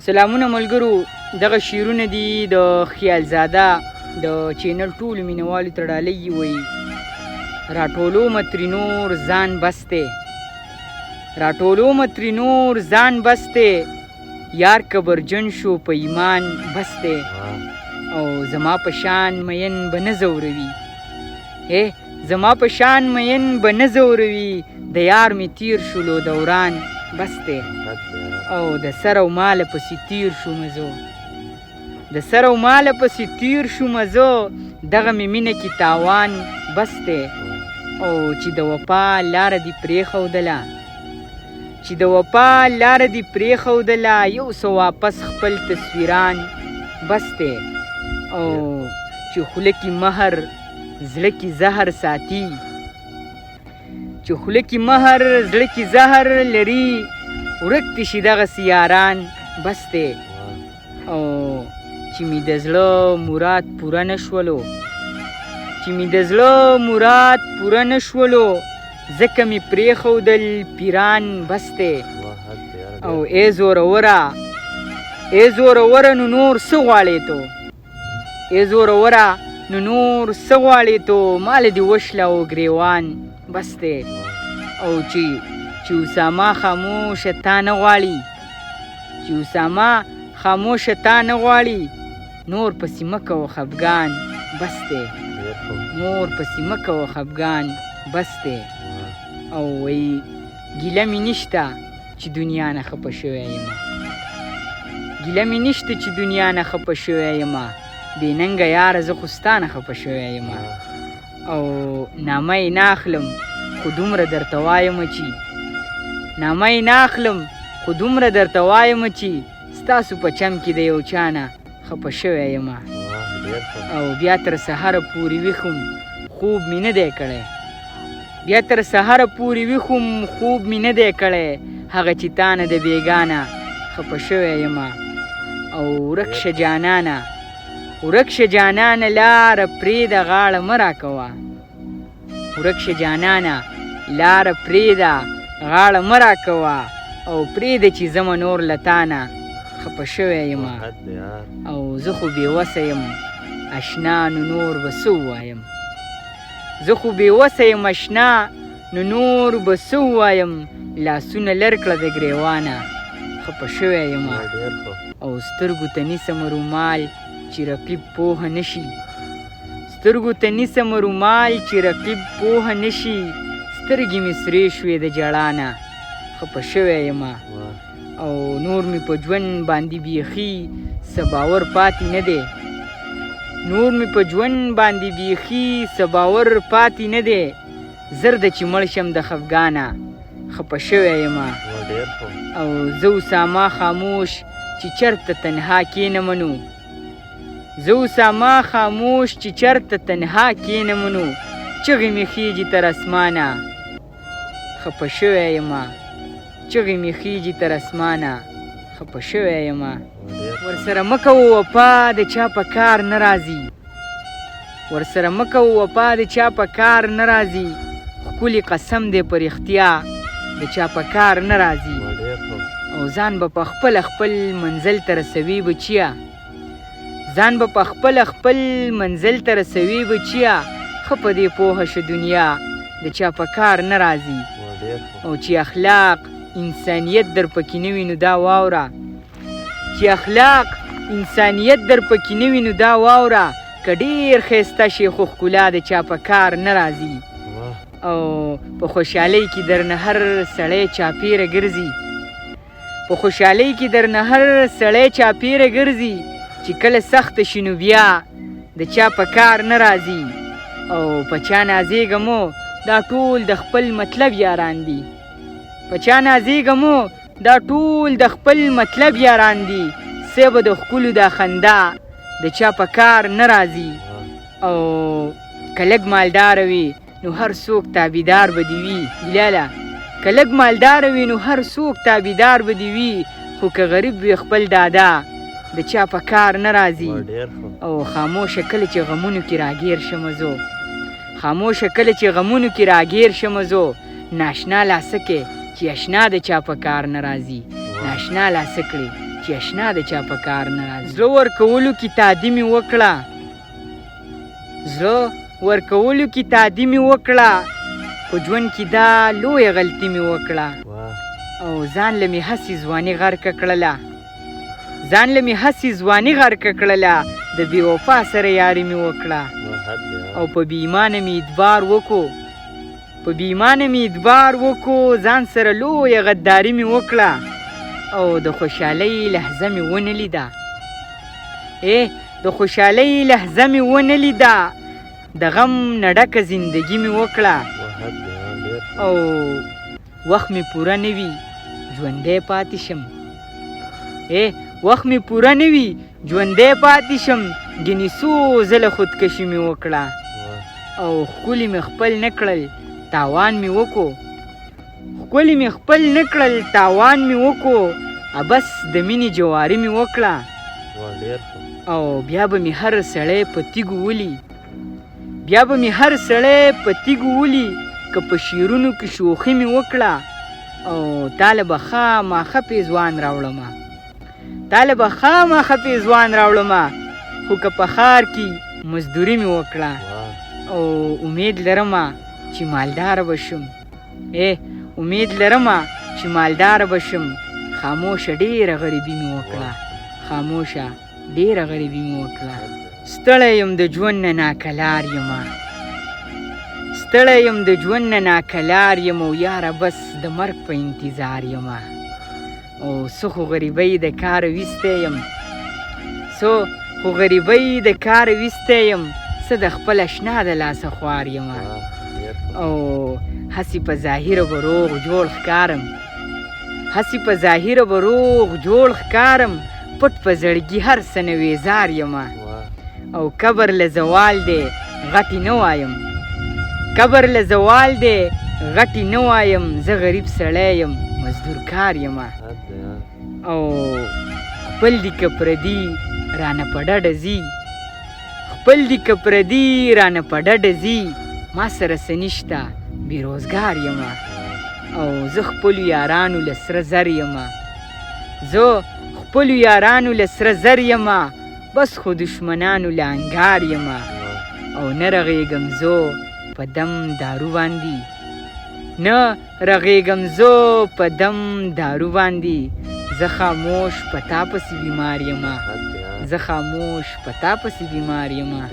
سلامونه ملګرو، دغه شعرونه دي د خیالزاده د چینل ټولو مینوالو ته ډالۍ وایي. راټولو متري نور ځان بس دی، راټولو متري نور ځان بس دی، یار کبرجن شو په ایمان بس دی، او زما په شان مین به نه ځوروي، زما په شان مین به نه ځوروي، د یار مې تیر شولو دوران بس دی، او د سر او ماله پسې تیر شومه زه، د سر او ماله پسې تیر شومه زه، دغه مې مینه کې تاوان بس دی، او چې د وفا لاره دې پرېښودله، چې د وفا لاره دې پرېښودله، یو څه واپس خپل تصویران بس دی، او چې خوله کې مهر زړه کې زهر ساتي، چې خوله کې مهر زړه کې زهر لري، ورک دې شي دغسې یاران بس دی، او چې مې د زړه مراد پوره نه شولو، چې مې د زړه مراد پوره نه شولو، ځکه مې پرېښودل پیران بس دی، او ای زوروره، ای زوروره نو نور څه غواړې تو، ای زوروره نو نور څه غواړې تو، ماله دې وشله او ګریوان بس دی، او چې اسامه خاموشه تا نه غواړي، چې اسامه خاموشه تا نه غواړي، نور پسې مه کوه خفګان بس دی، نور پسې مه کوه خفګان بس دی، او وایي ګیله مې نشته چې دنیا نه خفه شوی یمه، ګیله مې نشته چې دنیا نه خفه شوی یمه، بې ننګه یاره زه خو ستا نه خفه شوی یمه، او نامه یې نه اخلم خو دومره درته وایمه چې، نامه یې نه اخلم خو دومره درته وایمه چې، ستاسو په چم کې د یو چا نه خفه شوی یمه، او بیا تر سهاره پورې ویښ خوب مې نه دی کړی، بیا تر سهاره پورې ویښ خوب مې نه دی کړی، هغه چې تا نه د بېګانه خفه شوی یمه، او ورک شه جانانه، ورک شه جانانه لاره پرېږده غاړه مه راکوه، ورک شه جانانه لاره پرېږده غاړه مه راکوه، او پرېږده چې ځمه نور له تا نه خفه شوی یمه، او زه خو بېوسه یم اشنا نو نور به څه ووایم، زه خو بېوسه یم اشنا نو نور به څه ووایم، لاسونه لر کړه د ګریوانه خفه شوی یمه، او سترګو ته نیسم رومال چې رقیب پوهه نه شي، سترګو ته نیسم رومال چې رقیب پوهه نه شي، سترګې مې سرې شوې د ژړا نه خفه شوی یمه، او نور مې په ژوند باندې بیخي څه باور پاتې نه دی، نور مې په ژوند باندې بیخي څه باور پاتې نه دی، زر ده چې مړ شم د خفګانه خفه شوی یمه، او زه اسامه خاموش چې چرته تنها کېنمه نو، زه اسامه خاموش چې چرته تنها کېنمه نو، چغې مې خیږي تر اسمانه خفه شوی یمه، چغې مې خیږي تر اسمانه خفه شوی یمه، ورسره مه کوه وفا د چا په کار نه راځي، ورسره مه کوه وفا د چا په کار نه راځي، ښکلي قسم دی په رښتیا د چا په کار نه راځي، او ځان به په خپله خپل منزل ته رسوي بچیه، ځان به په خپله خپل منزل ته رسوي بچیه، ښه په دې پوهه شه دنیا د چا په کار نه راځي، او چې اخلاق انسانیت در پکې نه وي نو دا واوره، چې اخلاق انسانیت در پکې نه وي نو دا واوره، که ډېر ښایسته شي خو ښکلا د چا په کار نه راځي، او په خوشحالۍ کې درنه هر سړی چاپېره ګرځي، په خوشحالۍ کې درنه هر سړی چاپېره ګرځي، چې کله سخته شي نو بیا د چا په کار نه راځي، او په چا نازېږه مو دا ټول د خپل مطلب یاران دي، په چا نازېږه مو دا ټول د خپل مطلب یاران دي، سی به د ښکلو دا خندا د چا په کار نه راځي، او که لږ مالداره وي نو هر څوک تابعدار به دې وي بلاله، که لږ مالداره وي نو هر څوک تابعدار به دې وي، خو که غریب وي خپل دادا د چا په کار نه راځي، او خاموشه کله چې غمونو کې راګیر شمه زو، خاموشه کله چې غمونو کې راګیر شمه زو، ناشنا لاسه کې چې اشنا د چا په کار نه راځي، ناشنا لاسه کړې چې چې اشنا د چا په کار نه راځي. زړه ورکولو کې تادي مې وکړه، زړه ورکولو کې تادي مې وکړه، په ژوند کې دا لویه غلطي مې وکړه او ځان له مې هسې ځواني غرقه کړله، ځان له مې هسې ځواني غرقه کړله، د بې وفا سره یاري مې وکړه او په بې ایمانه مې اعتبار وکړو، په بې ایمانه مې اعتبار وکړو، ځان سره لویه غداري مې وکړه او د خوشحالۍ لحظه مې ونه لیده، د خوشحالۍ لحظه مې ونه لیده، د غم نه ډکه زندګي مې وکړه او وخت مې پوره نه وي ژوندی پاتې شم، وخت مې پوره نه وي ژوندی پاتې شم، ګنې څو ځله خودکشي مې وکړه او ښکلي مې خپل نه کړل تاوان مې وکړو، ښکلي مې خپل نه کړل تاوان مې وکړو، بس د مینې جواري مې وکړه او بیا به مې هر سړی په تیږو ولي، بیا به مې هر سړی په تیږو ولي، که په شعرونو کې شوخي مې وکړه او تاله به خامخا پیزوان راوړمه، تاله به خامخا پیزوان راوړمه، خو که په ښار کې مزدوري مې وکړه او امید لرمه چې مالداره به شم، امید لرمه چې مالداره به شم، خاموشه ډېره غریبي مې وکړه، خاموشه ډېره غریبي مې وکړه، ستړی یم د ژوند نه ناکلار یمه، ستړی یم د ژوند نه ناکلار یم او یاره بس د مرګ په انتظار یمه او څه خو غریبۍ د کاره ویستی یم، څه خو غریبۍ د کاره ویستی یم، څه د خپل اشنا د لاسه خوار یمه او هسې په ظاهره به روغ جوړ ښکارم، هسې په ظاهره به روغ جوړ ښکارم، پټ په زړګي هر څه نه ویزار یمه او قبر له زوال دی غټې نه وایم، قبر له زوال دی غټې نه وایم، زه غریب سړی یم مزدور کار یمه او خپل دي که پردي رانه په ډډه ځي، خپل دي که پردي رانه په ډډه ځي، ما سره څه نشته بېروزګار یمه او زه خپلو یارانو له سره زر یمه، زه خپلو یارانو له سره زر یمه، بس خو دشمنانو له انګار یمه او نه رغېږم زه په دم دارو باندې، نه رغېږم زه په دم دارو باندې، زه خاموش په تا پسې بیمار یمه، زه خاموش په تا پسې بیمار یمه.